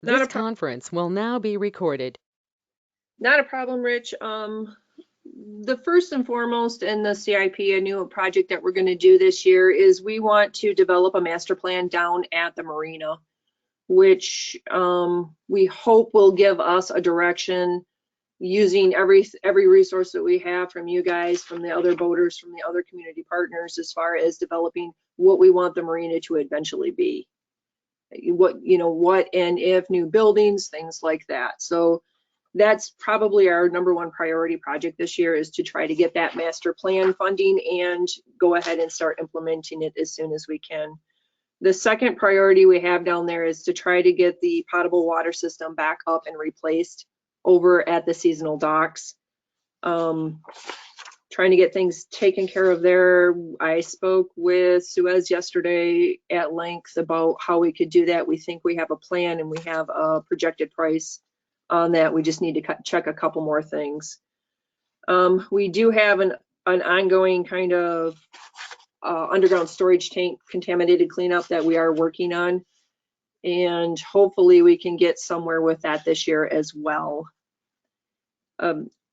Not This a problem. conference will now be recorded. Not a problem, Rich. The first and foremost in the CIP, a new project that we're going to do this year is we want to develop a master plan down at the marina, which we hope will give us a direction using every resource that we have from you guys, from the other boaters, from the other community partners, as far as developing what we want the marina to eventually be. What and if new buildings, things like that. So that's probably our #1 priority project this year, is to try to get that master plan funding and go ahead and start implementing it as soon as we can. The second priority we have down there is to try to get the potable water system back up and replaced over at the seasonal docks. Trying to get things taken care of there. I spoke with Suez yesterday at length about how we could do that. We think we have a plan and we have a projected price on that. We just need to check a couple more things. We do have an ongoing kind of underground storage tank contaminated cleanup that we are working on, and hopefully we can get somewhere with that this year as well.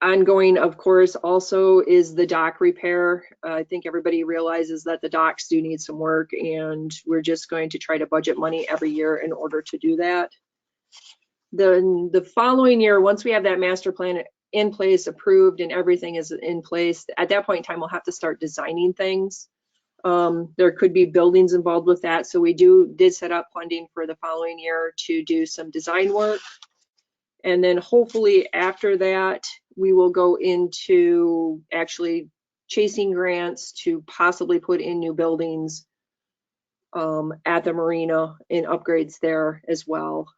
Ongoing, of course, also is the dock repair. I think everybody realizes that the docks do need some work, and we're just going to try to budget money every year in order to do that. Then the following year, once we have that master plan in place, approved, and everything is in place, at that point in time, we'll have to start designing things. There could be buildings involved with that, so we did set up funding for the following year to do some design work. And then hopefully after that, we will go into actually chasing grants to possibly put in new buildings at the marina and upgrades there as well.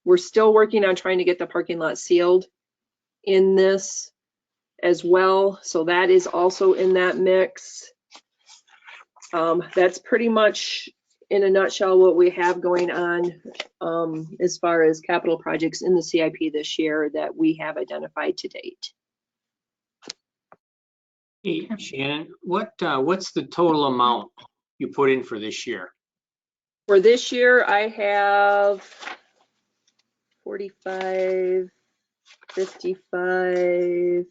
We're still working on trying to get the parking lot sealed in this as well. So that is also in that mix. That's pretty much in a nutshell what we have going on as far as capital projects in the CIP this year that we have identified to date. Hey, Shannon, what's the total amount you put in for this year? For this year, I have 45, 55,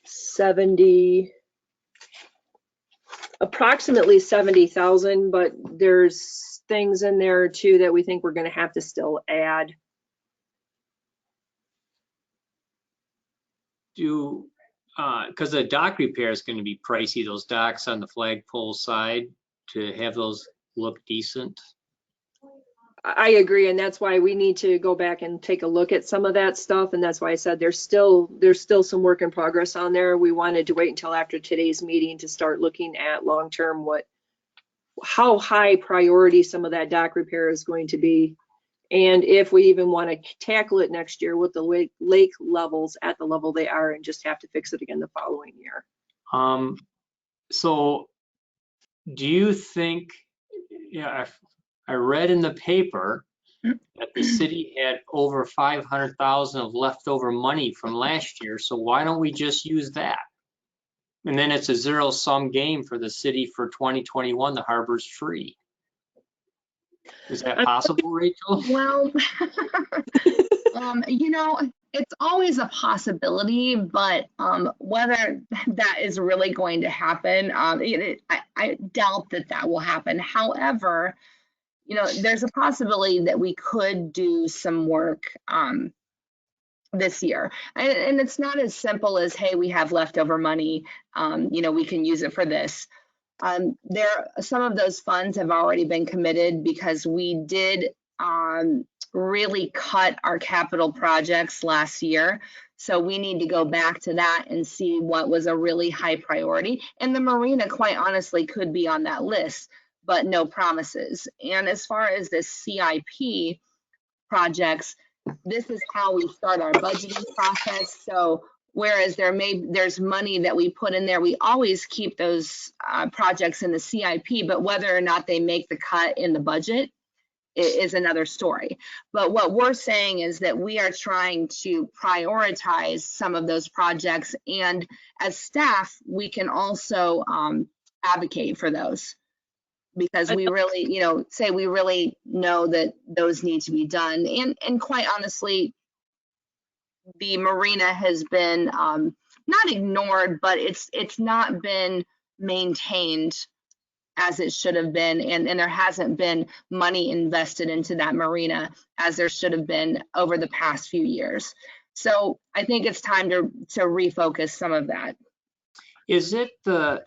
70, approximately 70,000, but there's things in there too that we think we're going to have to still add. Because the dock repair is going to be pricey, those docks on the flagpole side, to have those look decent. I agree, and that's why we need to go back and take a look at some of that stuff, and that's why I said there's still some work in progress on there. We wanted to wait until after today's meeting to start looking at long-term how high priority some of that dock repair is going to be, and if we even want to tackle it next year with the lake levels at the level they are and just have to fix it again the following year. So do you think, yeah, I read in the paper that the city had over 500,000 of leftover money from last year, so why don't we just use that? And then it's a zero-sum game for the city for 2021, the harbor's free. Is that possible, Rachel? Well, it's always a possibility, but whether that is really going to happen, I doubt that will happen. However, there's a possibility that we could do some work this year. And it's not as simple as, hey, we have leftover money, we can use it for this. Some of those funds have already been committed because we did really cut our capital projects last year. So we need to go back to that and see what was a really high priority. And the marina, quite honestly, could be on that list, but no promises. And as far as the CIP projects, this is how we start our budgeting process. So whereas there's money that we put in there, we always keep those projects in the CIP, but whether or not they make the cut in the budget is another story. But what we're saying is that we are trying to prioritize some of those projects, and as staff, we can also advocate for those. because we really, say we really know that those need to be done. And quite honestly, the marina has been not ignored, but it's not been maintained as it should have been, and there hasn't been money invested into that marina as there should have been over the past few years. So I think it's time to refocus some of that. Is it the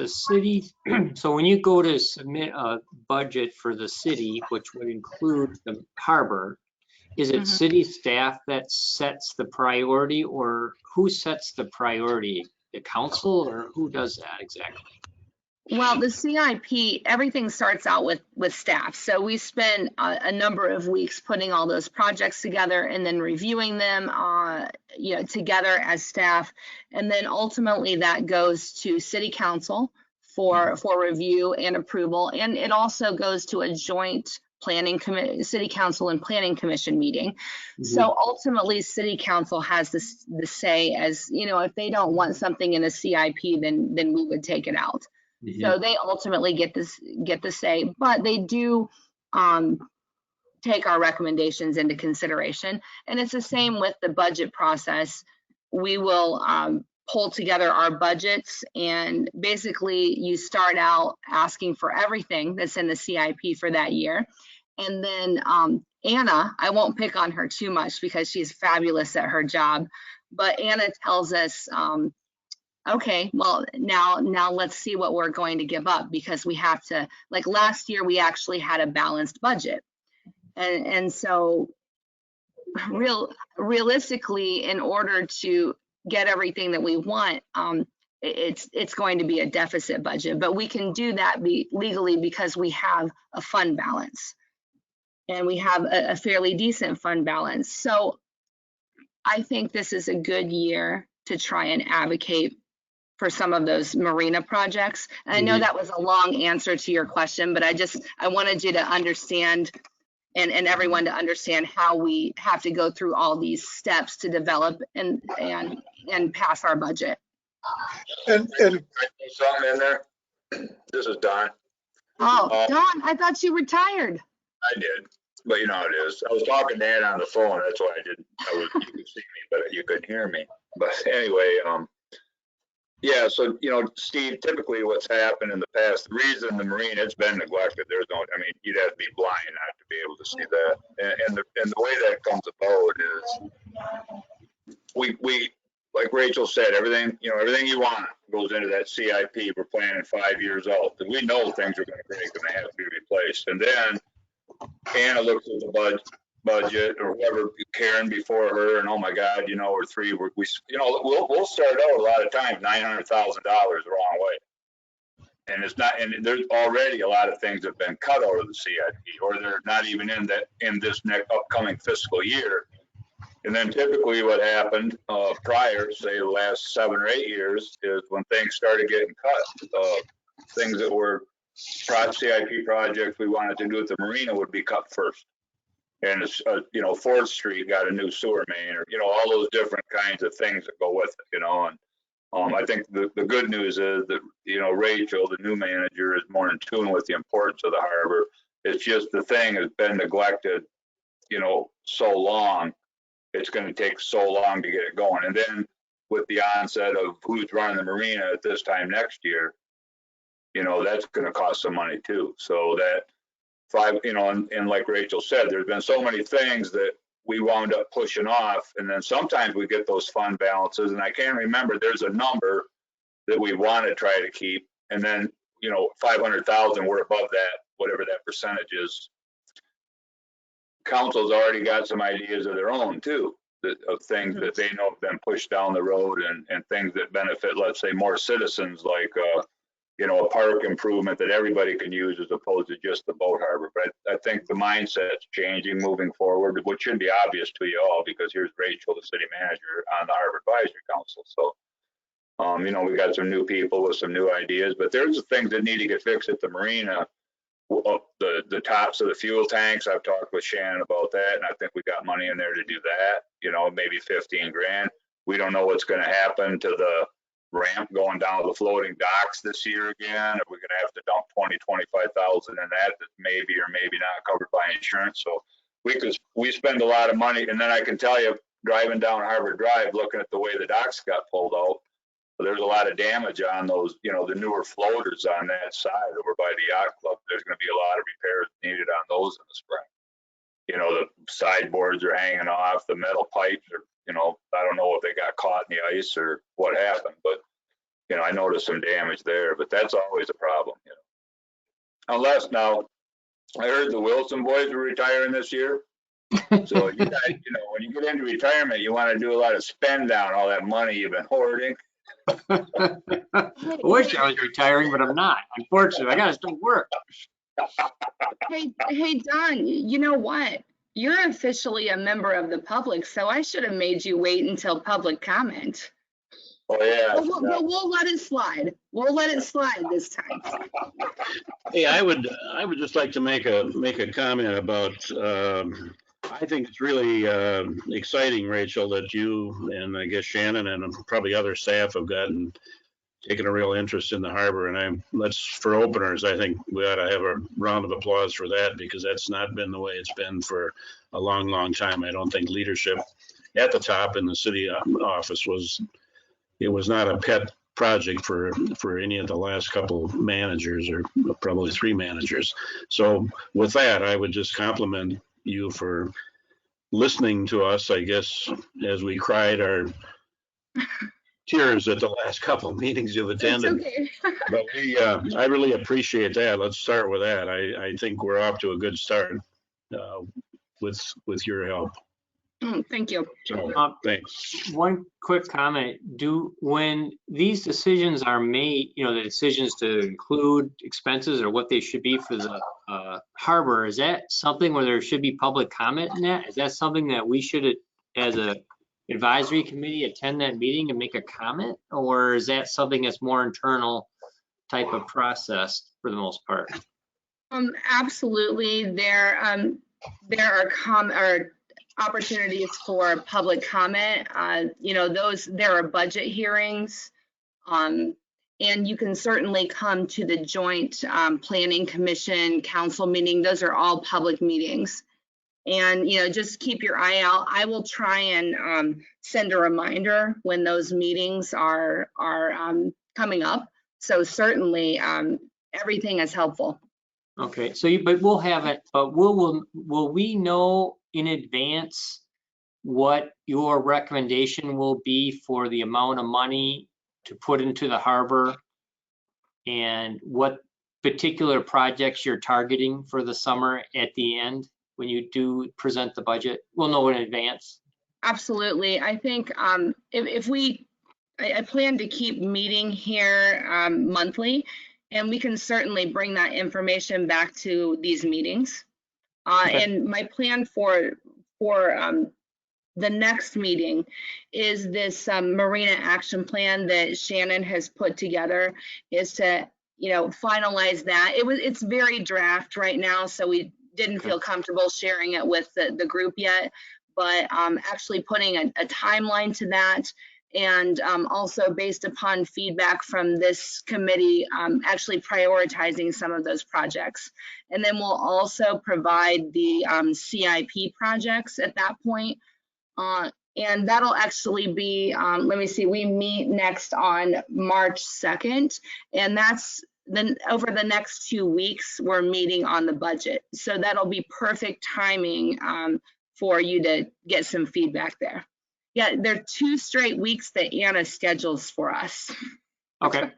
city? So when you go to submit a budget for the city, which would include the harbor, is it city staff that sets the priority, or who sets the priority? The council, or who does that exactly? Well, the CIP, everything starts out with staff. So we spend a number of weeks putting all those projects together and then reviewing them, together as staff. And then ultimately that goes to city council for review and approval. And it also goes to a joint city council and planning commission meeting. So ultimately city council has the say, as if they don't want something in the CIP, then we would take it out. So they ultimately get the say, but they do take our recommendations into consideration. And it's the same with the budget process. We will pull together our budgets, and basically you start out asking for everything that's in the CIP for that year. And then Anna, I won't pick on her too much because she's fabulous at her job, but Anna tells us, okay, well, now let's see what we're going to give up, because we have to, like last year, we actually had a balanced budget. And so realistically, in order to get everything that we want, it's going to be a deficit budget, but we can do that legally because we have a fund balance, and we have a fairly decent fund balance. So I think this is a good year to try and advocate for some of those marina projects. And I know that was a long answer to your question, but I wanted you to understand, and everyone to understand how we have to go through all these steps to develop and pass our budget. And something in there. This is Don. Oh, Don, I thought you retired. I did, but you know how it is. I was talking to Ann on the phone. That's why I didn't. You could see me, but you couldn't hear me. But anyway, yeah. So Steve, typically what's happened in the past, the reason the marine has been neglected, there's no. I mean, you'd have to be blind not to be able to see that. And the way that comes about is we like Rachel said, everything you want goes into that CIP. We're planning 5 years out. We know things are going to break and they have to be replaced. And then Anna looks at the budget, or whoever, Karen before her, and oh my God, we're three. We'll start out a lot of times $900,000 the wrong way, and it's not. And there's already a lot of things that have been cut out of the CIP, or they're not even in this next upcoming fiscal year. And then typically what happened prior, say the last 7 or 8 years, is when things started getting cut, things that were CIP projects we wanted to do at the marina would be cut first. And it's, 4th Street got a new sewer main, or, all those different kinds of things that go with it, and I think the good news is that, Rachel, the new manager, is more in tune with the importance of the harbor. It's just the thing has been neglected, so long. It's going to take so long to get it going. And then with the onset of who's running the marina at this time next year, that's going to cost some money too. So that and like Rachel said, there's been so many things that we wound up pushing off. And then sometimes we get those fund balances, and I can't remember, there's a number that we want to try to keep. And then, 500,000, we're above that, whatever that percentage is. Council's already got some ideas of their own too, of things that they know have been pushed down the road, and things that benefit, let's say, more citizens, like a park improvement that everybody can use as opposed to just the boat harbor. But I think the mindset's changing moving forward, which should be obvious to you all, because here's Rachel, the city manager, on the Harbor Advisory Council. So, we got some new people with some new ideas, but there's things that need to get fixed at the marina. The tops of the fuel tanks, I've talked with Shannon about that, and I think we got money in there to do that, maybe 15 grand. We don't know what's going to happen to ramp going down to the floating docks this year again? Are we gonna have to dump 25,000 in that maybe or maybe not covered by insurance? So we spend a lot of money, and then I can tell you, driving down Harvard Drive, looking at the way the docks got pulled out, there's a lot of damage on those, you know, the newer floaters on that side over by the yacht club. There's gonna be a lot of repairs needed on those in the spring. You know, the sideboards are hanging off, the metal pipes are, you know, I don't know if they got caught in the ice or what happened, but, you know, I noticed some damage there, but that's always a problem, you know. Unless now, I heard the Wilson boys were retiring this year. So you guys, you know, when you get into retirement, you want to do a lot of spend down all that money you've been hoarding. I wish I was retiring, but I'm not. Unfortunately, I gotta still work. Hey, Don, you know what? You're officially a member of the public, so I should have made you wait until public comment. Oh, yeah. But we'll let it slide. We'll let it slide this time. Hey, I would just like to make a comment about, I think it's really exciting, Rachel, that you and I guess Shannon and probably other staff have taken a real interest in the harbor. And for openers, I think we ought to have a round of applause for that, because that's not been the way it's been for a long, long time. I don't think leadership at the top in the city office was not a pet project for any of the last couple managers, or probably 3 managers. So with that, I would just compliment you for listening to us, I guess, as we cried our tears at the last couple of meetings you've attended. It's okay. But I really appreciate that. Let's start with that. I think we're off to a good start with your help. Thank you. So thanks. One quick comment. When these decisions are made, you know, the decisions to include expenses or what they should be for the harbor, is that something where there should be public comment in that? Is that something that we should, as a advisory committee, attend that meeting and make a comment? Or is that something that's more internal type of process for the most part? Absolutely. There are opportunities for public comment. You know, there are budget hearings, and you can certainly come to the joint planning commission council meeting. Those are all public meetings. And, you know, just keep your eye out. I will try and send a reminder when those meetings are coming up. So certainly everything is helpful. Okay, so but we'll have it, but will we know in advance what your recommendation will be for the amount of money to put into the harbor and what particular projects you're targeting for the summer at the end when you do present the budget? We'll know in advance. Absolutely. I think I plan to keep meeting here monthly, and we can certainly bring that information back to these meetings. Okay. And my plan for the next meeting is this Marina action plan that Shannon has put together, is to, you know, finalize that. It's very draft right now, so we didn't feel comfortable sharing it with the group yet, but actually putting a timeline to that, and also based upon feedback from this committee, actually prioritizing some of those projects. And then we'll also provide the CIP projects at that point. And that'll actually be, let me see, we meet next on March 2nd, and that's then over the next 2 weeks, we're meeting on the budget. So that'll be perfect timing for you to get some feedback there. Yeah, there are 2 straight weeks that Anna schedules for us. Okay.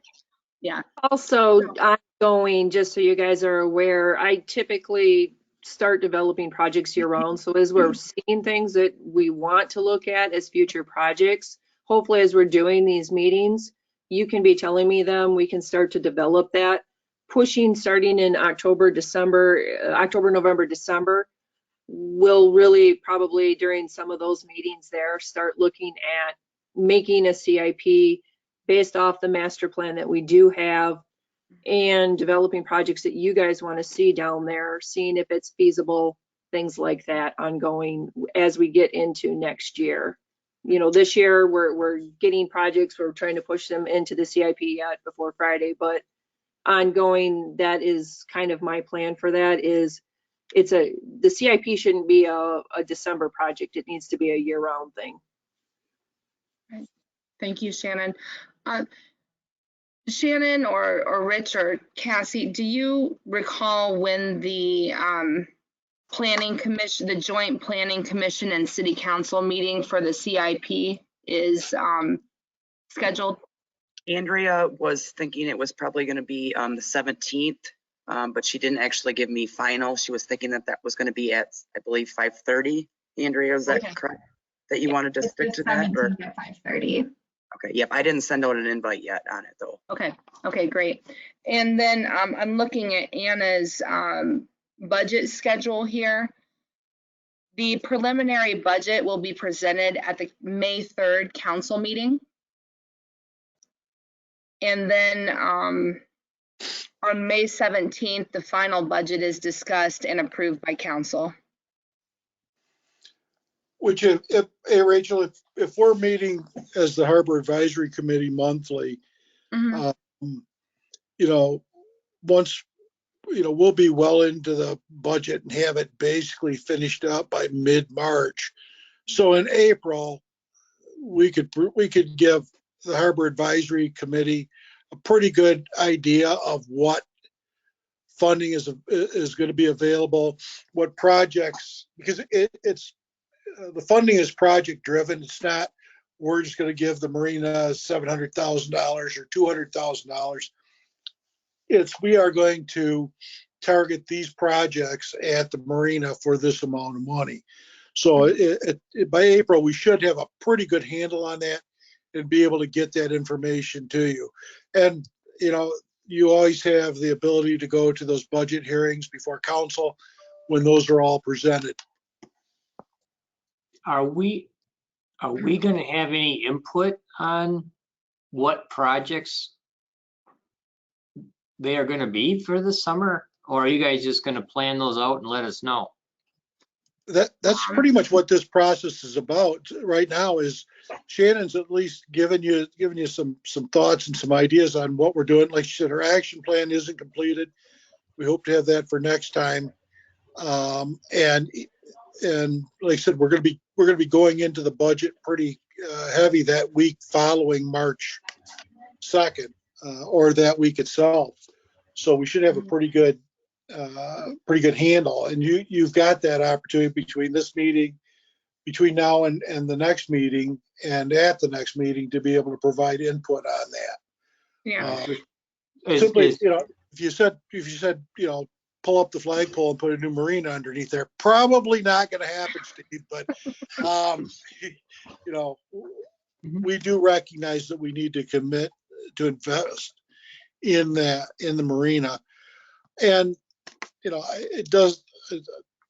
Yeah. Also, ongoing, just so you guys are aware, I typically start developing projects year round. So as we're seeing things that we want to look at as future projects, hopefully as we're doing these meetings, you can be telling me them, we can start to develop that. Starting in October, November, December, we'll really probably during some of those meetings there start looking at making a CIP based off the master plan that we do have, and developing projects that you guys want to see down there, seeing if it's feasible, things like that ongoing as we get into next year. you know, this year we're getting projects, we're trying to push them into the CIP yet before Friday, but ongoing, that is kind of my plan for that. Is the CIP shouldn't be a December project. It needs to be a year-round thing. Thank you, Shannon. Shannon or Rich or Cassie, do you recall when the planning commission, the joint planning commission and city council meeting for the CIP is scheduled? Andrea was thinking it was probably going to be the 17th, but she didn't actually give me final. She was thinking that was going to be at, I believe, 5:30. Andrea, is that correct? That you wanted to stick to that? Or? 17th at 5:30. Okay, yep, I didn't send out an invite yet on it though. Okay, great. And then I'm looking at Anna's budget schedule here. The preliminary budget will be presented at the May 3rd council meeting. And then on May 17th, the final budget is discussed and approved by council. Which hey, Rachel, if we're meeting as the Harbor Advisory Committee monthly, you know, once, you know, we'll be well into the budget and have it basically finished up by mid-March. So in April, we could give the Harbor Advisory Committee a pretty good idea of what funding is going to be available, what projects, because it's the funding is project driven. It's not, we're just going to give the Marina $700,000 or $200,000. It's, we are going to target these projects at the Marina for this amount of money. So by April, we should have a pretty good handle on that and be able to get that information to you. And, you know, you always have the ability to go to those budget hearings before council when those are all presented. Are we going to have any input on what projects they are going to be for the summer? Or are you guys just going to plan those out and let us know? That's pretty much what this process is about right now. Is Shannon's at least giving you some thoughts and some ideas on what we're doing. Like she said, her action plan isn't completed. We hope to have that for next time. And like I said, we're going to be going into the budget pretty heavy that week following March 2nd, or that week itself. So we should have a pretty good handle. And you've got that opportunity between this meeting, between now and the next meeting, and at the next meeting to be able to provide input on that. Yeah. Simply, you know, if you said, you know, pull up the flagpole and put a new Marina underneath there, probably not going to happen, Steve. But you know, we do recognize that we need to commit to invest in the Marina. And you know, it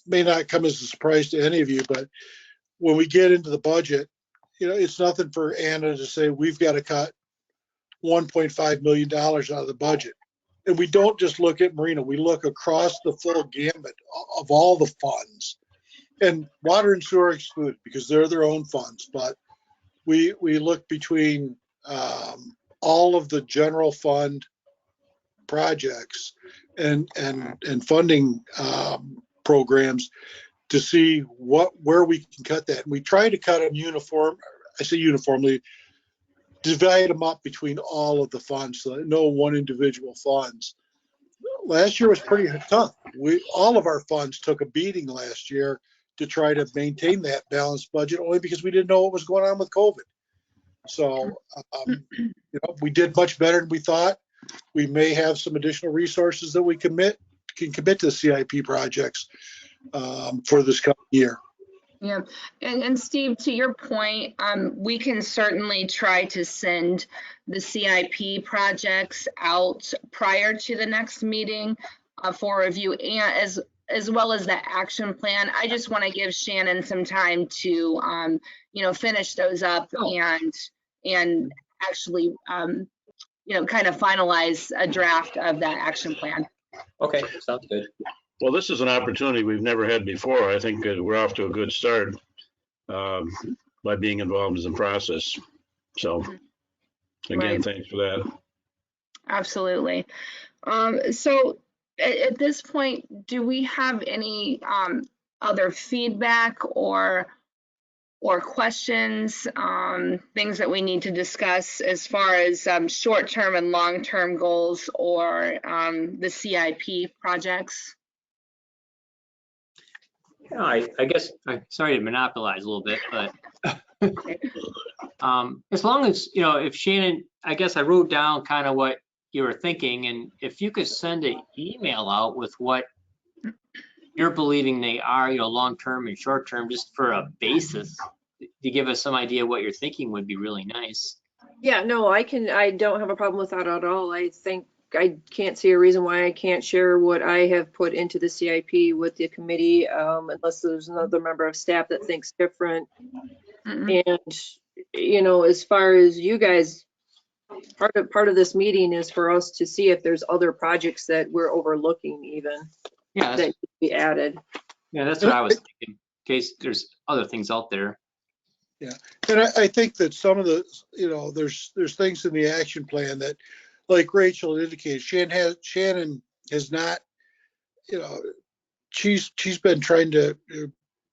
may not come as a surprise to any of you, but when we get into the budget, you know, it's nothing for Anna to say we've got to cut $1.5 million out of the budget. And we don't just look at Marina, we look across the full gamut of all the funds, and water and sewer excluded because they're their own funds. But we look between all of the general fund projects and funding programs to see where we can cut that. And we try to cut them uniformly, divide them up between all of the funds, so no one individual funds. Last year was pretty tough. All of our funds took a beating last year to try to maintain that balanced budget, only because we didn't know what was going on with COVID. So, you know, we did much better than we thought. We may have some additional resources that we can commit to CIP projects for this coming year. Yeah, and Steve, to your point, we can certainly try to send the CIP projects out prior to the next meeting for review, and as well as the action plan. I just want to give Shannon some time to, you know, finish those up and actually, you know, kind of finalize a draft of that action plan. Okay, sounds good. Well, this is an opportunity we've never had before. I think we're off to a good start. by being involved in the process. So again, Right. thanks for that. Absolutely. So at this point, do we have any other feedback or questions, things that we need to discuss as far as short-term and long-term goals or the CIP projects? Yeah, I guess, I'm sorry to monopolize a little bit, but as long as, if Shannon, I guess I wrote down kind of what you were thinking, and if you could send an email out with what you're believing they are, long-term and short-term, just for a basis to give us some idea what you're thinking would be really nice. Yeah, no, I don't have a problem with that at all. I think I can't see a reason why I can't share what I have put into the CIP with the committee, unless there's another member of staff that thinks different. And, as far as you guys, part of this meeting is for us to see if there's other projects that we're overlooking even Yeah, that need to be added. yeah, that's what I was thinking, in case there's other things out there. Yeah, and I think that some of the, there's things in the action plan that, like Rachel indicated, Shannon has not, she's been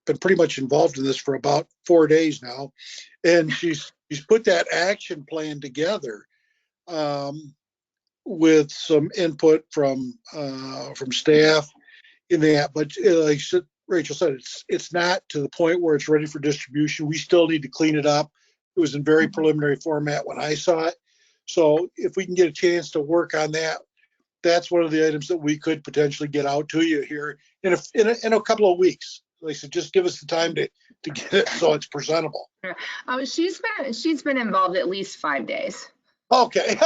been pretty much involved in this for about 4 days now, and she's put that action plan together with some input from staff in that. But like Rachel said, it's not to the point where it's ready for distribution. We still need to clean it up. It was in very preliminary format when I saw it. So if we can get a chance to work on that, that's one of the items that we could potentially get out to you here in a couple of weeks. Like I said, just give us the time to get it so it's presentable. She's been involved at least 5 days. Okay.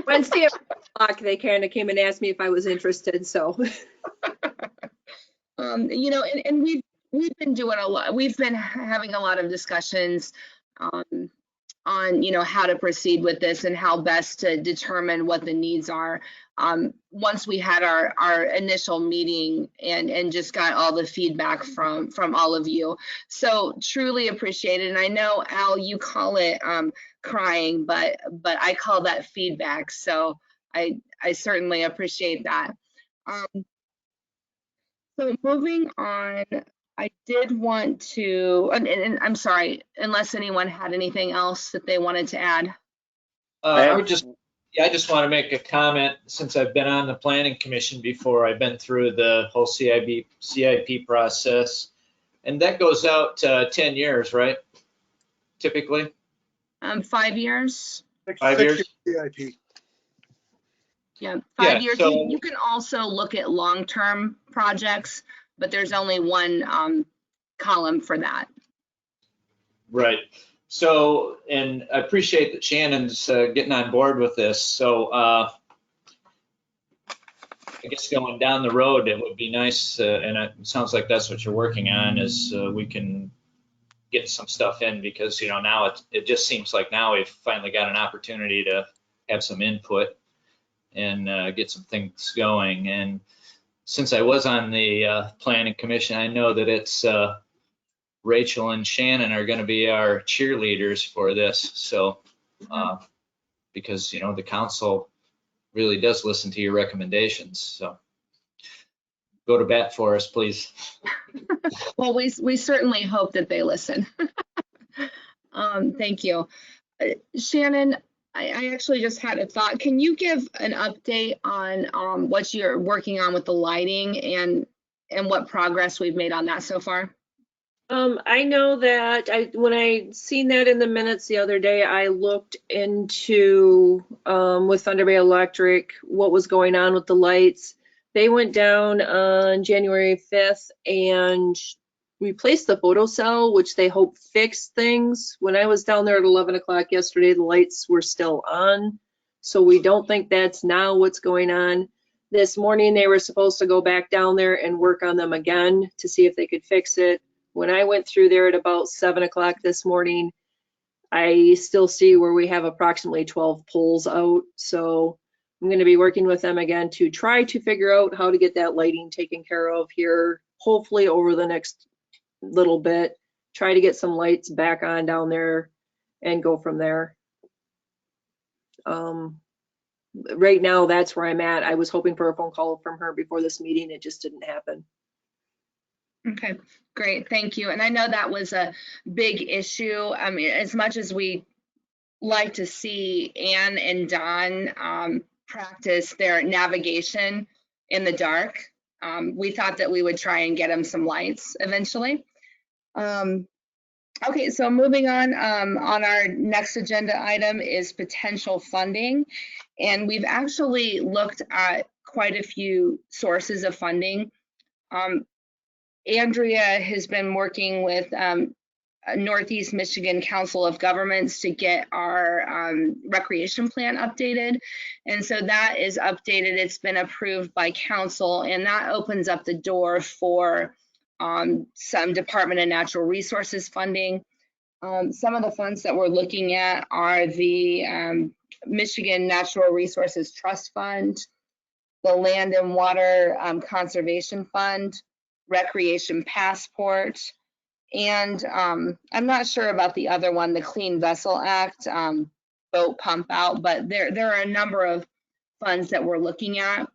Wednesday at 1:00, they kind of came and asked me if I was interested, so. And we've been doing a lot. We've been having a lot of discussions on how to proceed with this and how best to determine what the needs are. Once we had our initial meeting and just got all the feedback from all of you, so truly appreciate it. And I know, Al, you call it crying, but I call that feedback. So I certainly appreciate that. So moving on, I did want to, and I'm sorry, unless anyone had anything else that they wanted to add. I just want to make a comment, since I've been on the planning commission before. I've been through the whole CIP process, and that goes out 10 years, right? Typically? 5 years. 5 years? CIP. Yeah, 5 years. So, You can also look at long-term projects, but there's only one column for that. right. So, and I appreciate that Shannon's getting on board with this. So I guess going down the road, it would be nice, and it sounds like that's what you're working on, is we can get some stuff in, because now it just seems like now we've finally got an opportunity to have some input and get some things going. And since I was on the planning commission, I know that it's Rachel and Shannon are going to be our cheerleaders for this. So because the council really does listen to your recommendations. So go to bat for us, please. Well, we certainly hope that they listen. Thank you. Shannon, I actually just had a thought. Can you give an update on what you're working on with the lighting and what progress we've made on that so far? I know that when I seen that in the minutes the other day, I looked into with Thunder Bay Electric what was going on with the lights. They went down on January 5th and replaced the photocell, which they hope fixed things. When I was down there at 11 o'clock yesterday, the lights were still on. So we don't think that's now what's going on. This morning, they were supposed to go back down there and work on them again to see if they could fix it. When I went through there at about 7 o'clock this morning, I still see where we have approximately 12 poles out. So I'm going to be working with them again to try to figure out how to get that lighting taken care of here, hopefully over the next little bit, try to get some lights back on down there and go from there. Right now, that's where I'm at. I was hoping for a phone call from her before this meeting. It just didn't happen. Okay, great, thank you. And I know that was a big issue. I mean, as much as we like to see Ann and Don practice their navigation in the dark, we thought that we would try and get them some lights eventually. Okay, so moving on our next agenda item is potential funding. And we've actually looked at quite a few sources of funding. Andrea has been working with Northeast Michigan Council of Governments to get our recreation plan updated. And so that is updated. It's been approved by council, and that opens up the door for some Department of Natural Resources funding. Some of the funds that we're looking at are the Michigan Natural Resources Trust Fund, the Land and Water Conservation Fund, Recreation Passport, and I'm not sure about the other one, the Clean Vessel Act, boat pump out, but there are a number of funds that we're looking at.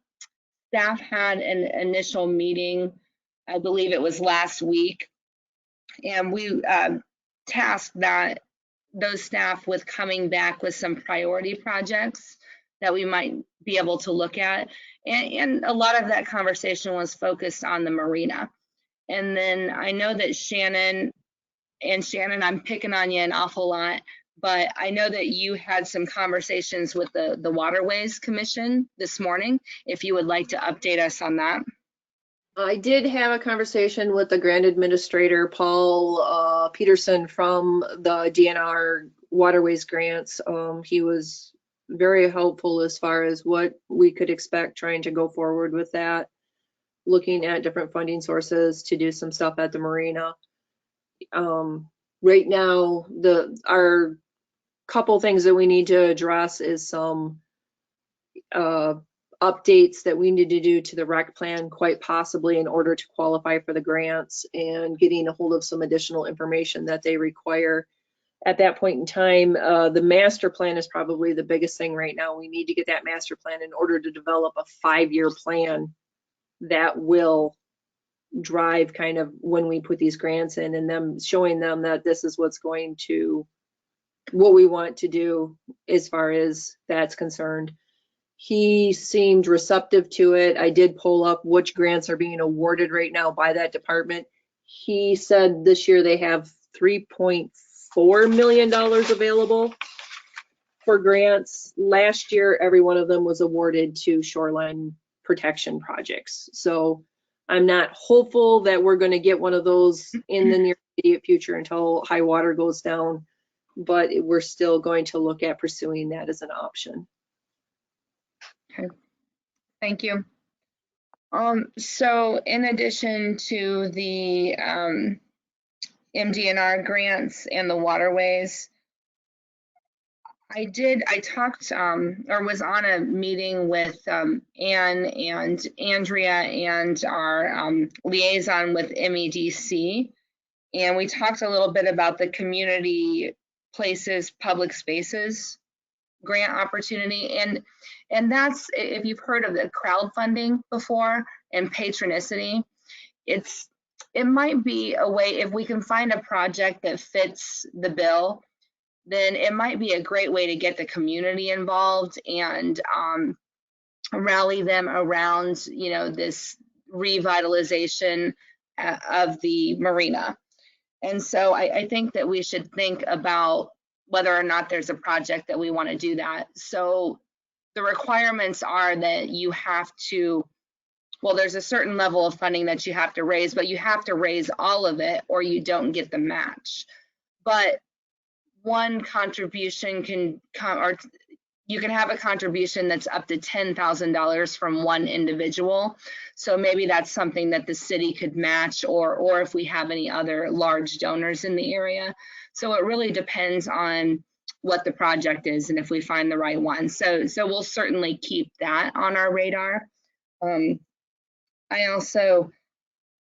Staff had an initial meeting, I believe it was last week, and we tasked those staff with coming back with some priority projects that we might be able to look at. And a lot of that conversation was focused on the marina. And then I know that Shannon, I'm picking on you an awful lot, but I know that you had some conversations with the Waterways Commission this morning, if you would like to update us on that. I did have a conversation with the grant administrator, Paul Peterson from the DNR Waterways grants. He was very helpful as far as what we could expect trying to go forward with that, looking at different funding sources to do some stuff at the marina. Right now, our couple things that we need to address is some updates that we need to do to the rec plan, quite possibly in order to qualify for the grants, and getting a hold of some additional information that they require at that point in time. The master plan is probably the biggest thing right now. We need to get that master plan in order to develop a 5-year plan that will drive kind of when we put these grants in, and them showing them that this is what we want to do as far as that's concerned. He seemed receptive to it. I did pull up which grants are being awarded right now by that department. He said this year they have $3.4 million available for grants. Last year, every one of them was awarded to shoreline protection projects. So I'm not hopeful that we're going to get one of those in the near immediate future until high water goes down, but we're still going to look at pursuing that as an option. Okay, thank you. So in addition to the MDNR grants and the waterways, I talked or was on a meeting with Ann and Andrea and our liaison with MEDC, and we talked a little bit about the community places, public spaces grant opportunity, and that's, if you've heard of the crowdfunding before and patronicity, it might be a way, if we can find a project that fits the bill, then it might be a great way to get the community involved and rally them around, this revitalization of the marina. And so I think that we should think about whether or not there's a project that we want to do that. So the requirements are that you have to, well, there's a certain level of funding that you have to raise, but you have to raise all of it or you don't get the match. But one contribution can come, or you can have a contribution that's up to $10,000 from one individual. So maybe that's something that the city could match, or if we have any other large donors in the area. So it really depends on what the project is and if we find the right one. So we'll certainly keep that on our radar. I also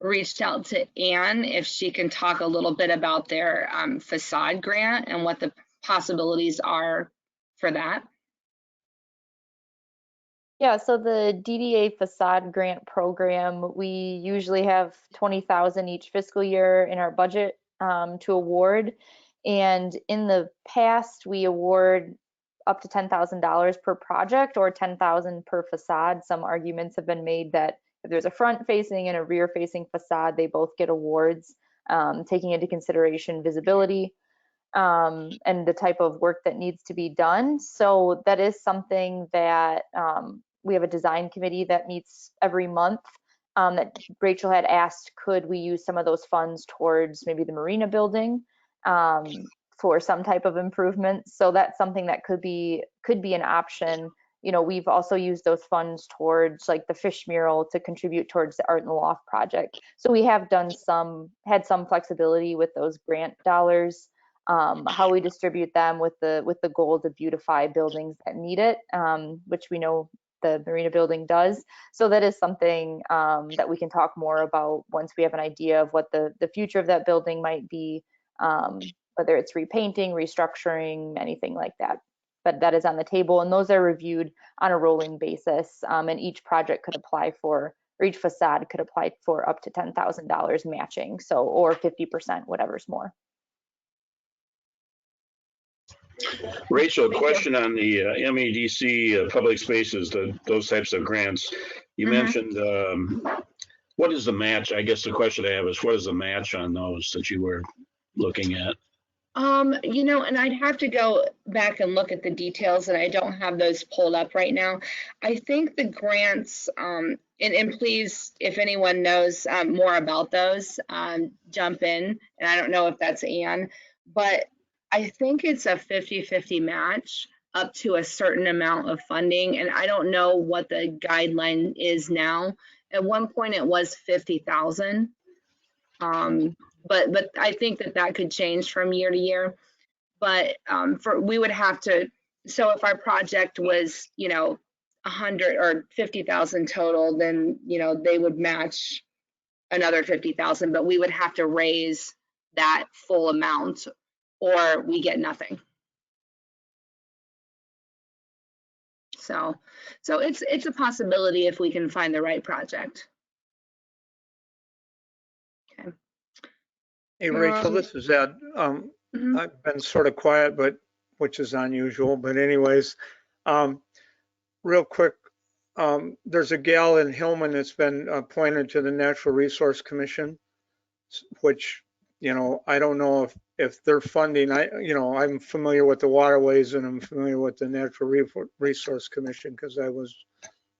reached out to Anne if she can talk a little bit about their facade grant and what the possibilities are for that. Yeah, so the DDA facade grant program, we usually have 20,000 each fiscal year in our budget to award. And in the past, we award up to $10,000 per project or 10,000 per facade. Some arguments have been made that if there's a front facing and a rear facing facade, they both get awards, taking into consideration visibility and the type of work that needs to be done. So that is something that we have a design committee that meets every month that Rachel had asked, could we use some of those funds towards maybe the Marina building for some type of improvement? So that's something that could be an option. You know, we've also used those funds towards like the fish mural to contribute towards the Art in the Loft project. So we have had some flexibility with those grant dollars. How we distribute them with the goal to beautify buildings that need it, which we know the Marina building does. So that is something that we can talk more about once we have an idea of what the future of that building might be, whether it's repainting, restructuring, anything like that. But that is on the table, and those are reviewed on a rolling basis, and each project could apply for, or each facade could apply for up to $10,000 matching, so, or 50%, whatever's more. Rachel, question on the MEDC public spaces, those types of grants. You mentioned, what is the match? I guess the question I have is, what is the match on those that you were looking at? You know, and I'd have to go back and look at the details, and I don't have those pulled up right now. I think the grants, and please, if anyone knows more about those, jump in. And I don't know if that's Anne, but I think it's a 50-50 match up to a certain amount of funding. And I don't know what the guideline is now. At one point it was 50,000. But I think that could change from year to year. But we would have to, so if our project was, you know, 100 or 50,000 total, then, you know, they would match another 50,000, but we would have to raise that full amount or we get nothing. So it's a possibility if we can find the right project. Okay. Hey, Rachel, this is Ed. I've been sort of quiet, but which is unusual. But anyways, real quick, there's a gal in Hillman that's been appointed to the Natural Resource Commission, which, you know, I don't know if they're funding. I'm familiar with the waterways and I'm familiar with the Natural Resource Commission because I was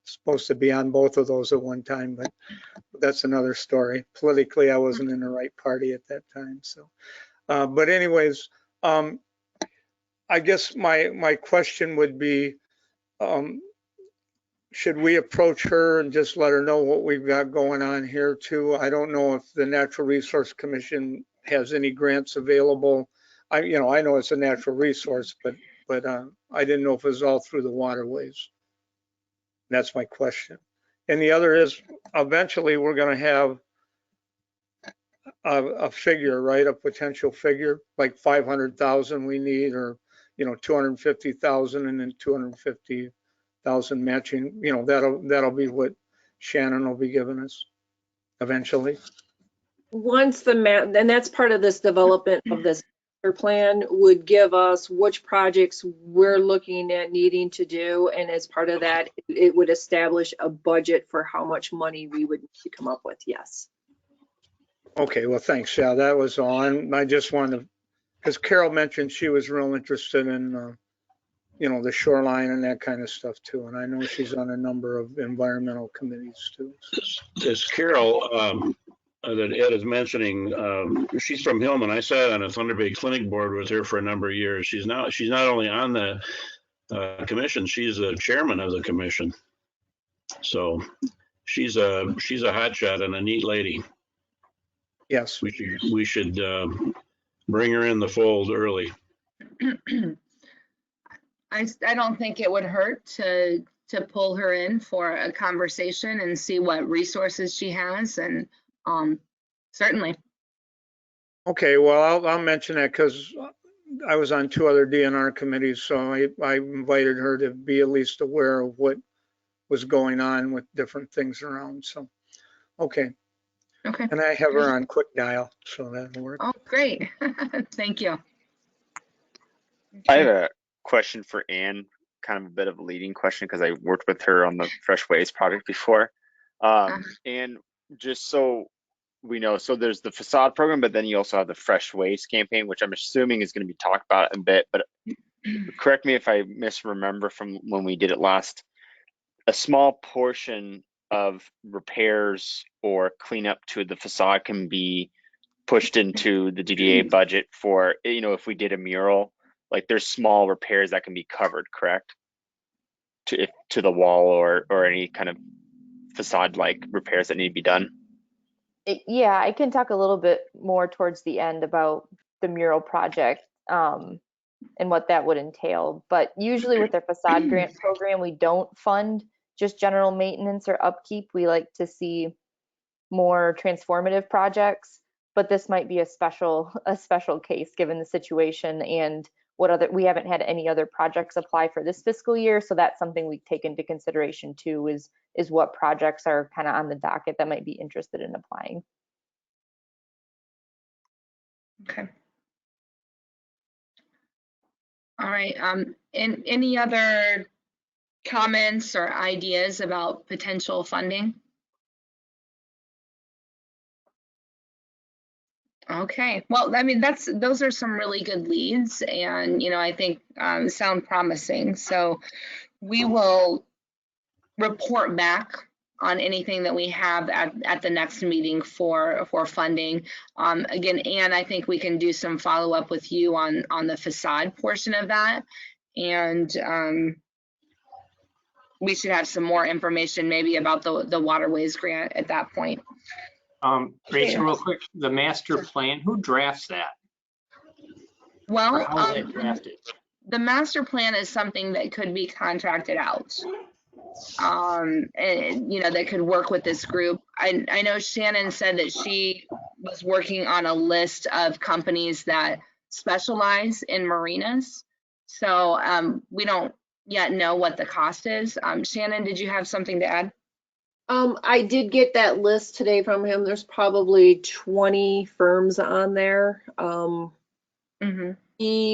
supposed to be on both of those at one time, but that's another story. Politically, I wasn't in the right party at that time. So, but anyways, I guess my question would be, should we approach her and just let her know what we've got going on here too? I don't know if the Natural Resource Commission has any grants available. I know it's a natural resource, but I didn't know if it was all through the waterways. That's my question. And the other is, eventually we're going to have a figure, right? A potential figure, like 500,000 we need, or 250,000 and then 250,000 matching. That'll be what Shannon will be giving us eventually. Once and that's part of this development of this plan would give us which projects we're looking at needing to do, and as part of that it would establish a budget for how much money we would need to come up with. Yes. Okay, well, thanks. Yeah, that was all. I just wanted to, because Carol mentioned she was real interested in the shoreline and that kind of stuff too, and I know she's on a number of environmental committees too. This Carol that Ed is mentioning, she's from Hillman. I sat on a Thunder Bay Clinic board with her for a number of years. She's not only on the commission, she's the chairman of the commission. So she's a hotshot and a neat lady. Yes, we should bring her in the fold early. I don't think it would hurt to pull her in for a conversation and see what resources she has and Certainly. Okay, well, I'll mention that because I was on 2 other DNR committees, so I invited her to be at least aware of what was going on with different things around, so, okay. Okay. And I have her on quick dial, so that'll work. Oh, great. Thank you. I have a question for Anne, kind of a bit of a leading question because I worked with her on the Fresh Ways project before. And just so we know, so there's the facade program, but then you also have the Fresh Ways campaign, which I'm assuming is going to be talked about a bit, but correct me if I misremember from when we did it last. A small portion of repairs or cleanup to the facade can be pushed into the DDA budget for, if we did a mural, like there's small repairs that can be covered, correct? To the wall or any kind of facade like repairs that need to be done. Yeah, I can talk a little bit more towards the end about the mural project and what that would entail. But usually with our facade grant program, we don't fund just general maintenance or upkeep. We like to see more transformative projects, but this might be a special case given the situation and we haven't had any other projects apply for this fiscal year, so that's something we take into consideration too, is what projects are kind of on the docket that might be interested in applying. Okay. All right. And any other comments or ideas about potential funding? Okay, well, I mean, those are some really good leads, and I think sound promising. So we will report back on anything that we have at the next meeting for funding. Again, Anne, I think we can do some follow up with you on the facade portion of that, and we should have some more information maybe about the waterways grant at that point. Rachel, real quick, the master plan, who drafts that? Well, Or how is that drafted? The master plan is something that could be contracted out. And that could work with this group. I know Shannon said that she was working on a list of companies that specialize in marinas. So we don't yet know what the cost is. Shannon, did you have something to add? I did get that list today from him. There's probably 20 firms on there. We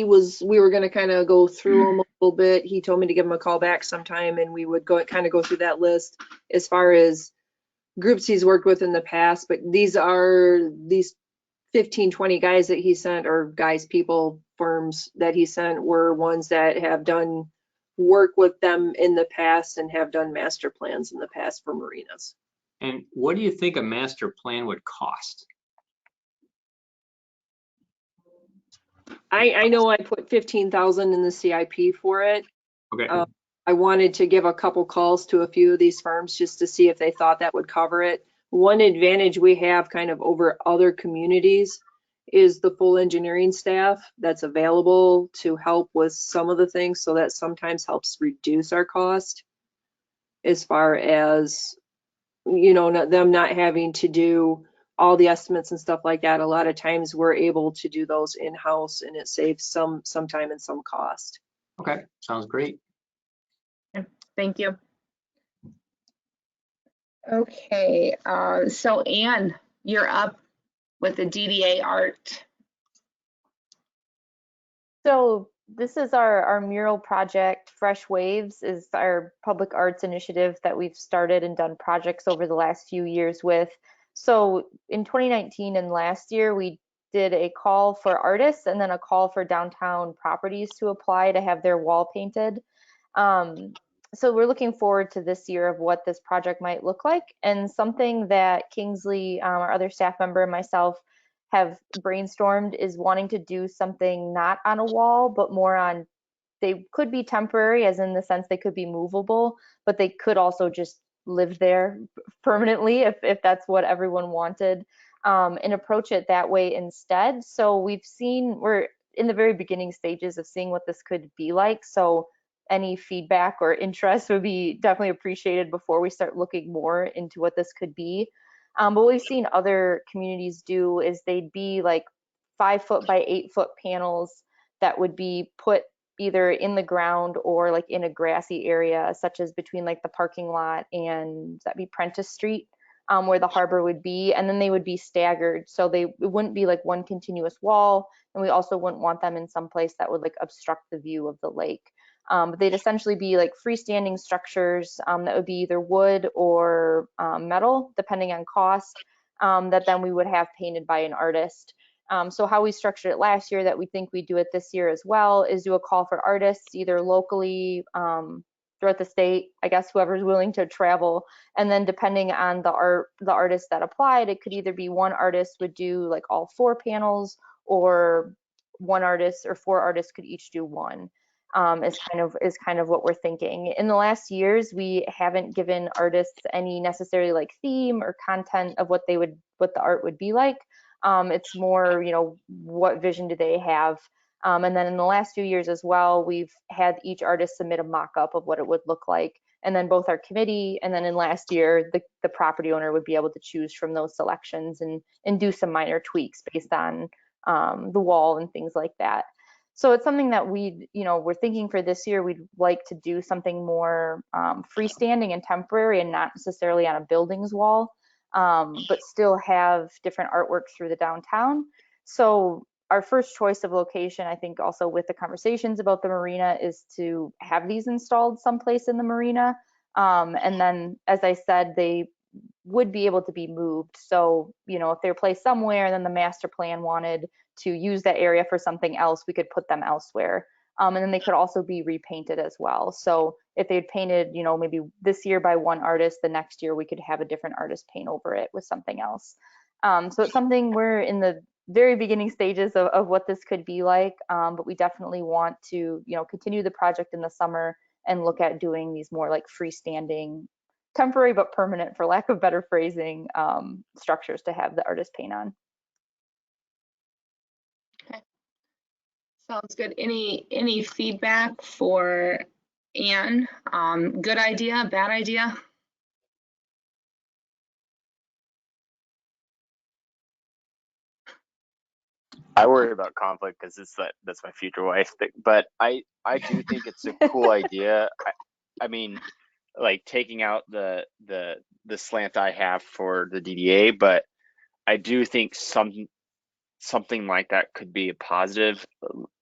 were going to kind of go through them a little bit. He told me to give him a call back sometime and we would go through that list as far as groups he's worked with in the past. But these 15, 20 guys that he sent, or firms that he sent, were ones that have done work with them in the past and have done master plans in the past for marinas. And what do you think a master plan would cost? I know I put 15,000 in the CIP for it. Okay. I wanted to give a couple calls to a few of these firms just to see if they thought that would cover it. One advantage we have kind of over other communities is the full engineering staff that's available to help with some of the things, so that sometimes helps reduce our cost as far as, them not having to do all the estimates and stuff like that. A lot of times we're able to do those in-house and it saves some time and some cost. Okay, sounds great. Thank you. Okay, so Anne, you're up with the DDA art. So this is our mural project. Fresh Waves is our public arts initiative that we've started and done projects over the last few years with. So in 2019 and last year, we did a call for artists and then a call for downtown properties to apply to have their wall painted. So we're looking forward to this year of what this project might look like, and something that Kingsley, our other staff member, and myself have brainstormed is wanting to do something not on a wall, but more on, they could be temporary, as in the sense they could be movable, but they could also just live there permanently if that's what everyone wanted, and approach it that way instead. So we're in the very beginning stages of seeing what this could be like. So any feedback or interest would be definitely appreciated before we start looking more into what this could be. But what we've seen other communities do is they'd be like 5 foot by 8 foot panels that would be put either in the ground or like in a grassy area, such as between like the parking lot and that'd be Prentice Street, where the harbor would be, and then they would be staggered. So it wouldn't be like one continuous wall, and we also wouldn't want them in some place that would like obstruct the view of the lake. But they'd essentially be like freestanding structures that would be either wood or metal, depending on cost, that then we would have painted by an artist. So how we structured it last year that we think we do it this year as well is do a call for artists, either locally throughout the state, I guess whoever's willing to travel, and then depending on the artist that applied, it could either be one artist would do like all 4 panels, or one artist or 4 artists could each do one. Is kind of what we're thinking. In the last years, we haven't given artists any necessarily like theme or content of what the art would be like. It's more, what vision do they have? And then in the last few years as well, we've had each artist submit a mock-up of what it would look like. And then both our committee and then in last year, the property owner would be able to choose from those selections and do some minor tweaks based on the wall and things like that. So it's something that we're thinking for this year, we'd like to do something more freestanding and temporary and not necessarily on a building's wall, but still have different artwork through the downtown. So our first choice of location, I think also with the conversations about the marina, is to have these installed someplace in the marina. And then, as I said, they would be able to be moved. So, if they're placed somewhere and then the master plan wanted to use that area for something else, we could put them elsewhere. And then they could also be repainted as well. So if they'd painted, maybe this year by one artist, the next year we could have a different artist paint over it with something else. So it's something we're in the very beginning stages of what this could be like. But we definitely want to, continue the project in the summer and look at doing these more like freestanding, temporary but permanent, for lack of better phrasing, structures to have the artist paint on. Okay. Sounds good. Any feedback for Anne? Good idea, bad idea? I worry about conflict because that's my future wife. But I do think it's a cool idea. I mean, like taking out the slant I have for the DDA, but I do think something like that could be a positive.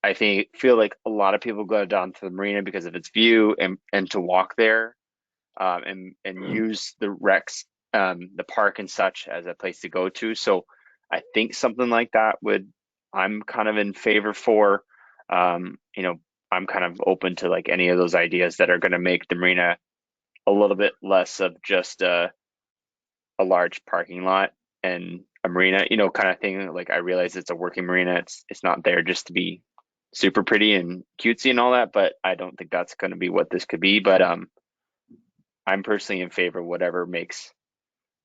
I feel like a lot of people go down to the marina because of its view and to walk there, and use the recs, the park and such as a place to go to. So I think something like that I'm kind of in favor for. I'm kind of open to like any of those ideas that are going to make the marina a little bit less of just a large parking lot and a marina, kind of thing. Like I realize it's a working marina. It's not there just to be super pretty and cutesy and all that, but I don't think that's going to be what this could be. But I'm personally in favor of whatever makes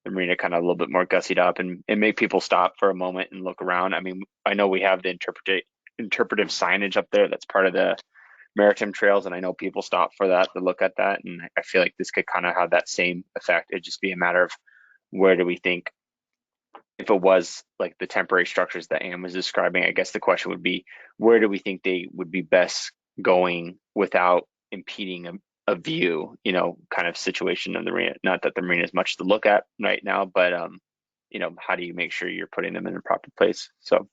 the marina kind of a little bit more gussied up and make people stop for a moment and look around. I mean, I know we have the interpretive signage up there that's part of the maritime trails, and I know people stop for that to look at that, and I feel like this could kind of have that same effect. It'd just be a matter of where do we think, if it was like the temporary structures that Anne was describing, I guess the question would be, where do we think they would be best going without impeding a view, kind of situation in the marina? Not that the marina is much to look at right now, but how do you make sure you're putting them in a proper place? So.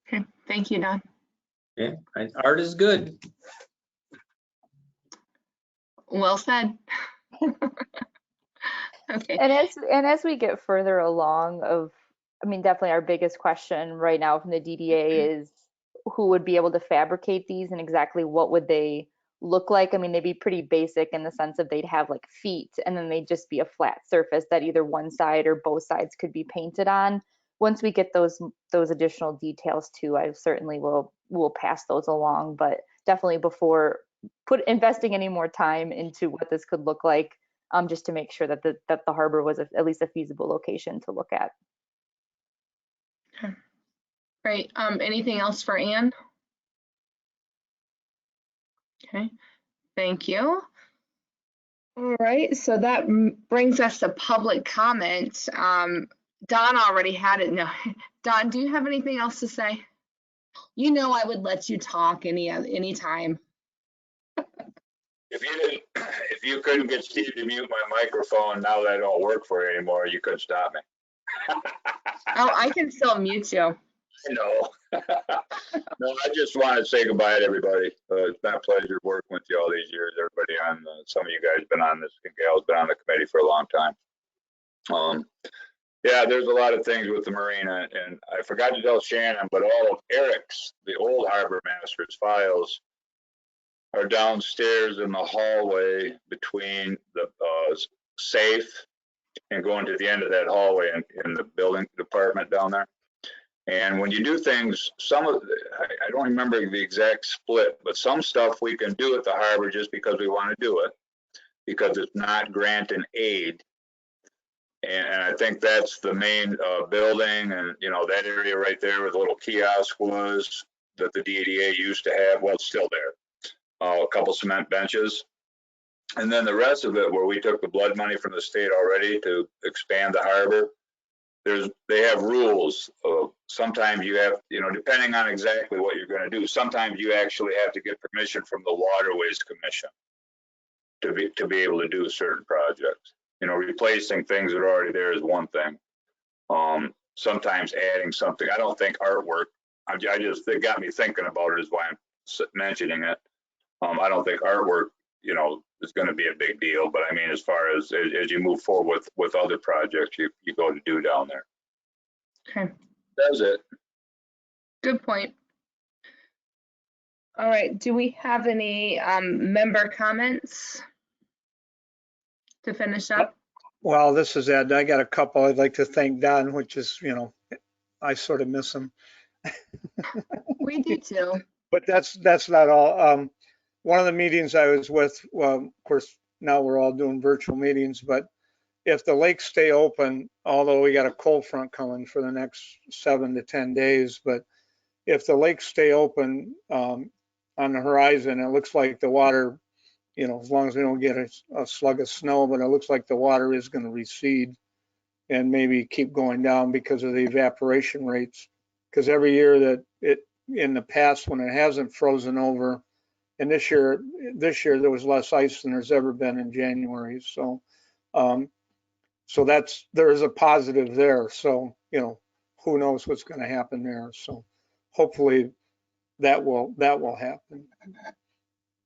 Okay, thank you, Don. Yeah, art is good. Well said. Okay. And as we get further along definitely our biggest question right now from the DDA is who would be able to fabricate these and exactly what would they look like. I mean, they'd be pretty basic in the sense of they'd have like feet and then they'd just be a flat surface that either one side or both sides could be painted on. Once we get those additional details too, I certainly will pass those along, but definitely before investing any more time into what this could look like, just to make sure that the harbor was at least a feasible location to look at. Great. Anything else for Anne? Okay, thank you. All right, so that brings us to public comment. Don already had it. No, Don, do you have anything else to say? You know I would let you talk any time. If you couldn't get Steve to mute my microphone, now that I don't work for you anymore, you couldn't stop me. Oh, I can still mute you. I know. No, I just want to say goodbye to everybody. It's been a pleasure working with you all these years. Everybody on, some of you guys been on this, and Gal's been on the committee for a long time. Yeah, there's a lot of things with the Marina, and I forgot to tell Shannon, but all of Eric's, the old harbor master's files are downstairs in the hallway between the safe and going to the end of that hallway in the building department down there. And when you do things, I don't remember the exact split, but some stuff we can do at the harbor just because we want to do it, because it's not grant and aid. And I think that's the main building, and that area right there where the little kiosk was that the DDA used to have. Well, it's still there. A couple cement benches, and then the rest of it where we took the blood money from the state already to expand the harbor. They have rules. Sometimes you have, depending on exactly what you're going to do, sometimes you actually have to get permission from the Waterways Commission to be able to do certain projects. Replacing things that are already there is one thing. Sometimes adding something. I don't think artwork. It got me thinking about it, is why I'm mentioning it. I don't think artwork, is going to be a big deal. But I mean, as far as you move forward with other projects, you go to do down there. Okay. That's it. Good point. All right. Do we have any member comments to finish up? Well, this is Ed. I got a couple. I'd like to thank Don, which is, I sort of miss him. We do too. But that's not all. One of the meetings I was with, well, of course, now we're all doing virtual meetings, but if the lakes stay open, although we got a cold front coming for the next 7 to 10 days, but if the lakes stay open on the horizon, it looks like the water, as long as we don't get a slug of snow, but it looks like the water is going to recede and maybe keep going down because of the evaporation rates. Because every year that in the past, when it hasn't frozen over, and this year there was less ice than there's ever been in January. So, there is a positive there. So, who knows what's going to happen there. So hopefully that will happen.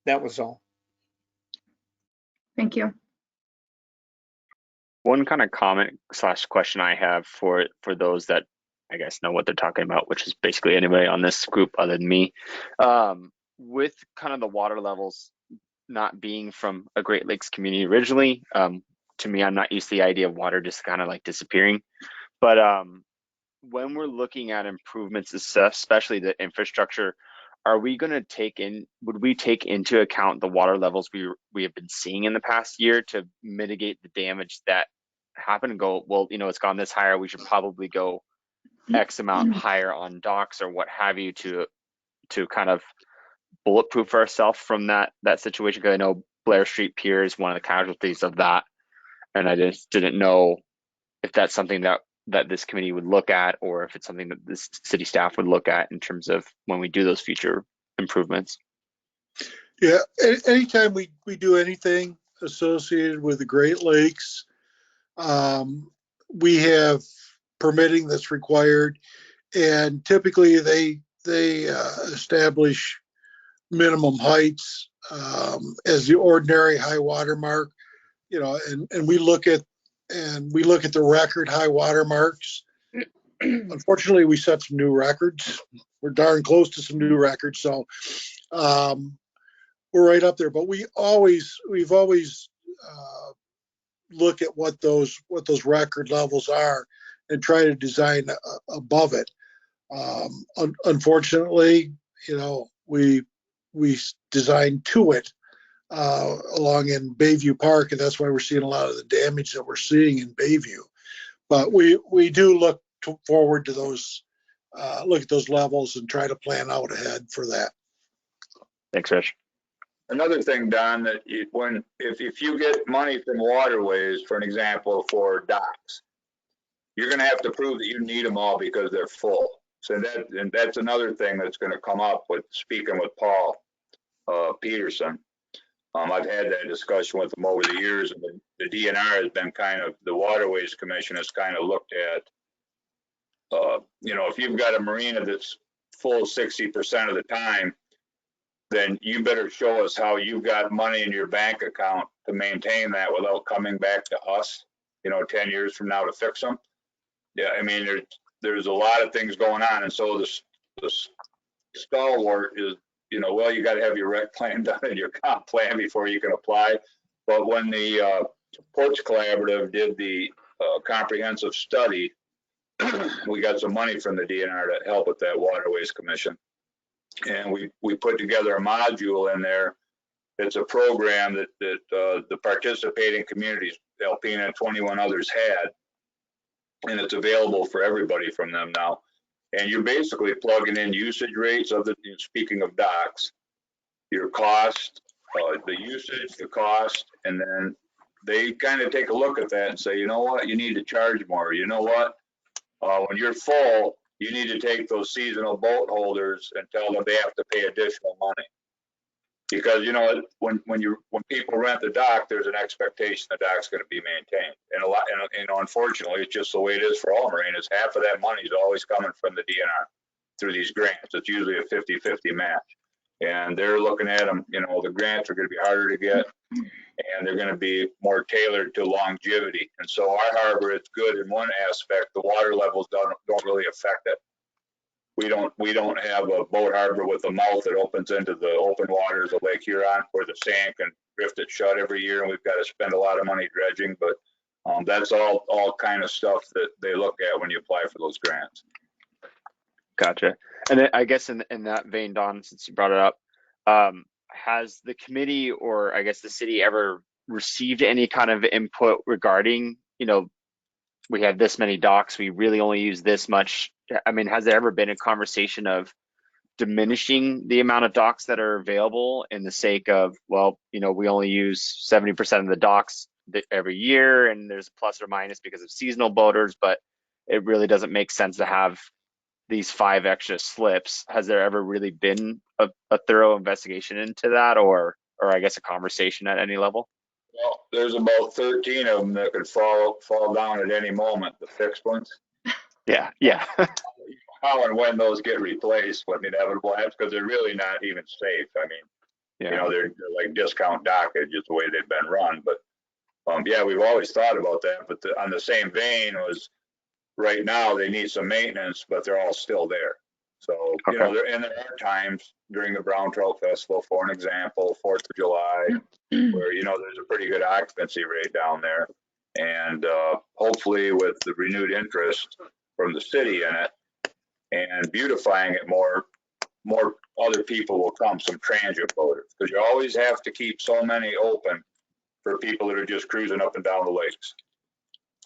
That was all. Thank you. One kind of comment / question I have for those that I guess know what they're talking about, which is basically anybody on this group other than me. With kind of the water levels not being from a Great Lakes community originally, to me, I'm not used to the idea of water just kind of like disappearing. But when we're looking at improvements, especially the infrastructure, would we take into account the water levels we have been seeing in the past year to mitigate the damage that happened and go, well, it's gone this higher, we should probably go X amount higher on docks or what have you to kind of bulletproof ourselves from that situation? Because I know Blair Street Pier is one of the casualties of that, and I just didn't know if that's something that this committee would look at, or if it's something that this city staff would look at in terms of when we do those future improvements. Yeah, anytime we do anything associated with the Great Lakes, we have permitting that's required, and typically they establish minimum heights as the ordinary high water mark, and we look at the record high water marks. Unfortunately, we set some new records. We're darn close to some new records, so we're right up there. But we've always look at what those record levels are and try to design above it. Unfortunately, we designed to it along in Bayview Park, and that's why we're seeing a lot of the damage that we're seeing in Bayview. But we do look forward to those, look at those levels and try to plan out ahead for that. Thanks, Rich. another thing, Don, that if you get money from waterways, for an example, for docks, you're gonna have to prove that you need them all because they're full. So that's another thing that's gonna come up with speaking with Paul Peterson. I've had that discussion with him over the years, and the DNR has been the Waterways Commission has kind of looked at, if you've got a marina that's full 60% of the time, then you better show us how you've got money in your bank account to maintain that without coming back to us, 10 years from now to fix them. Yeah, I mean, there's a lot of things going on. And so the stalwart is, well, you got to have your rec plan done and your comp plan before you can apply. But when the Ports Collaborative did the comprehensive study, we got some money from the DNR to help with that Waterways Commission. And we put together a module in there. It's a program that the participating communities, Alpena and 21 others had, and it's available for everybody from them now. And you're basically plugging in usage rates of speaking of docks, your cost, the usage, the cost, and then they kind of take a look at that and say, you know what, you need to charge more. You know what, when you're full, you need to take those seasonal boat holders and tell them they have to pay additional money. Because when people rent the dock, there's an expectation the dock's going to be maintained, and unfortunately, it's just the way it is for all marinas. Half of that money is always coming from the DNR through these grants. It's usually a 50-50 match, and they're looking at them. The grants are going to be harder to get, and they're going to be more tailored to longevity. And so our harbor is good in one aspect. The water levels don't really affect it. We don't have a boat harbor with a mouth that opens into the open waters of Lake Huron where the sand can drift it shut every year, and we've got to spend a lot of money dredging. But that's all kind of stuff that they look at when you apply for those grants. Gotcha. And then I guess in that vein, Don, since you brought it up, has the committee or I guess the city ever received any kind of input regarding, we have this many docks, we really only use this much? I mean, has there ever been a conversation of diminishing the amount of docks that are available in the sake of, well, we only use 70% of the docks every year, and there's a plus or minus because of seasonal boaters, but it really doesn't make sense to have these 5 extra slips? Has there ever really been a thorough investigation into that, or I guess a conversation at any level? Well, there's about 13 of them that could fall down at any moment, the fixed ones. Yeah. How and when those get replaced when inevitable happens, because they're really not even safe. I mean, they're like discount dockage, just the way they've been run. But we've always thought about that. But on the same vein was right now they need some maintenance, but they're all still there. So, okay. There are times during the Brown Trout Festival, for an example, 4th of July, where, there's a pretty good occupancy rate down there. And hopefully with the renewed interest from the city in it and beautifying it more other people will come, some transient boaters, because you always have to keep so many open for people that are just cruising up and down the lakes.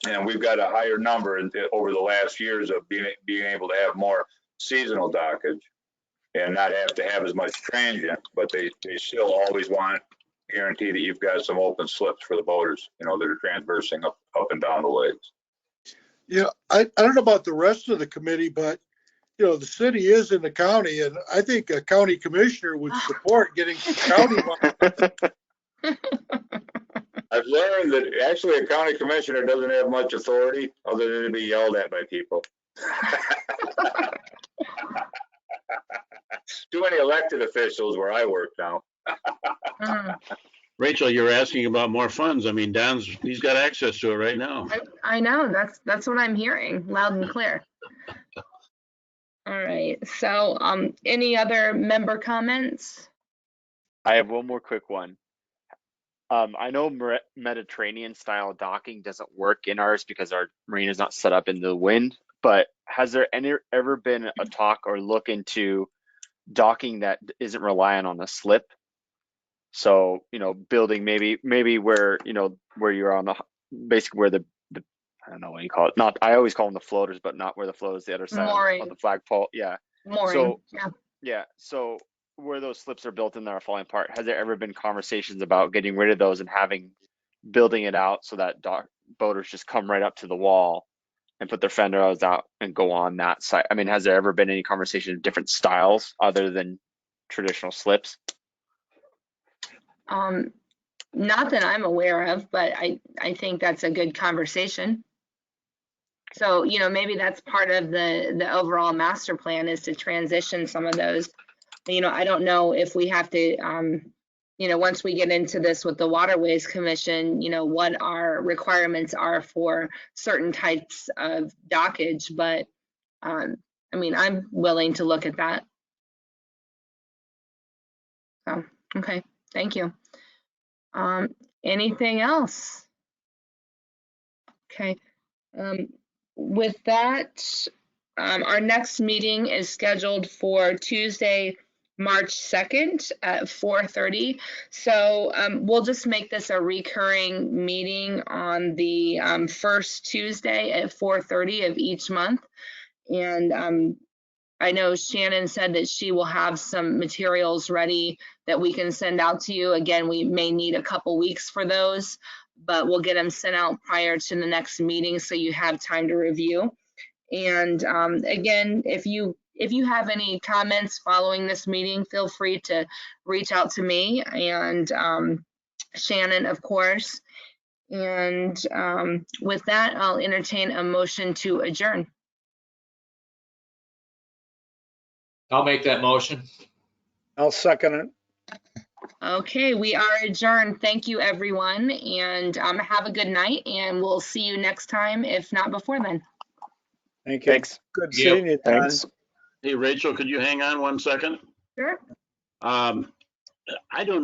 And we've got a higher number over the last years of being able to have more seasonal dockage and not have to have as much transient, but they still always want to guarantee that you've got some open slips for the boaters, that are transversing up and down the lakes. I don't know about the rest of the committee, but the city is in the county, and I think a county commissioner would support getting some county money. I've learned that actually a county commissioner doesn't have much authority other than to be yelled at by people. Too many elected officials where I work now. Rachel, you're asking about more funds. I mean, he's got access to it right now. I know, that's what I'm hearing loud and clear. All right, so any other member comments? I have one more quick one. I know Mediterranean style docking doesn't work in ours because our marina is not set up in the wind, but has there ever been a talk or look into docking that isn't reliant on the slip? So, building maybe where, where you're on basically where the I don't know what you call it. I always call them the floaters, but not where the float is, the other side of the flagpole. Yeah. Mooring. So where those slips are built in that are falling apart, has there ever been conversations about getting rid of those and building it out so that boaters just come right up to the wall and put their fenders out and go on that side? I mean, has there ever been any conversation of different styles other than traditional slips? Not that I'm aware of, but I think that's a good conversation. So, you know, maybe that's part of the overall master plan is to transition some of those. You know, I don't know if we have to, you know, once we get into this with the Waterways Commission, you know, what our requirements are for certain types of dockage, but I mean, I'm willing to look at that. So, okay, thank you. Anything else? Okay. With that, our next meeting is scheduled for Tuesday, March 2nd at 4:30. So we'll just make this a recurring meeting on the first Tuesday at 4:30 of each month. And I know Shannon said that she will have some materials ready that we can send out to you. Again, we may need a couple weeks for those, but we'll get them sent out prior to the next meeting so you have time to review. And again, if you have any comments following this meeting, feel free to reach out to me and Shannon, of course. And with that, I'll entertain a motion to adjourn. I'll make that motion. I'll second it. Okay, we are adjourned. Thank you, everyone, and have a good night, and we'll see you next time, if not bbefore then. Thank you. Thanks. Good Yep. seeing you, Don. Thanks. Hey, Rachel, could you hang on 1 second? Sure. I don't